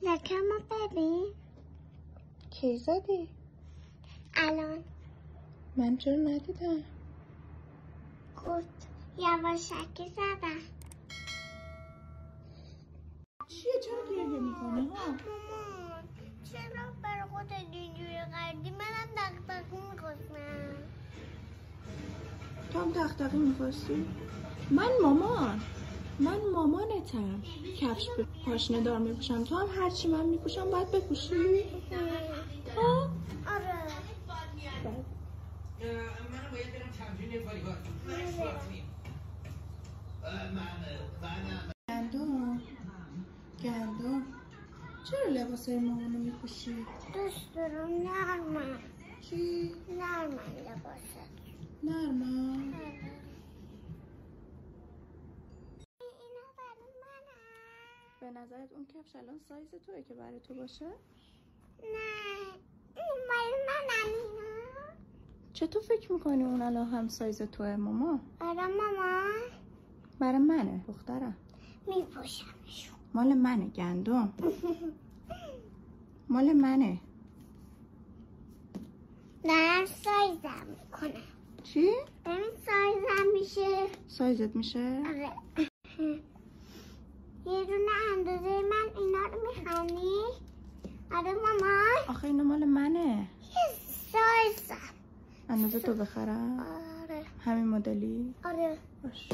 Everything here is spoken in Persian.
لکمو ببین. کی زدی؟ الان. من چرا ندیدم؟ خود یواشکی زدم. چیه چرا گریه میکنه ها؟ مامان چرا برای خودت اینجوری کردی؟ منم دغدغه میخواستم. تو هم دغدغه میخواستی؟ من مامانتم. کفش به پاشنه دار میپوشم، تو هم هرچی من میپوشم باید بپوشی؟ ها؟ آره. منم باید برم تمرین والیبال. گندم چرا لباسای مامانو میپوشی؟ دوست دارم نرمم. چی؟ نرمم لباسه. نرمم؟ اینا برای منم. به نظرت اون کفش الان سایز توئه که برای تو باشه؟ نه این برای منم اینا. چطور فکر میکنی اون الان هم سایز توئه ماما؟ آره ماما. برای منه دخترم. میپوشمشون. مال منه گندم. مال منه. دارم سایزم میکنم. چی؟ ببین سایزم میشه. سایزت میشه؟ آره. یه دونه اندازه من اینا رو میخوانی؟ آره ماما. آخه اینا مال منه. یه سایزم. اندازه تو بخرم؟ آره. همین مدلی؟ آره. باش.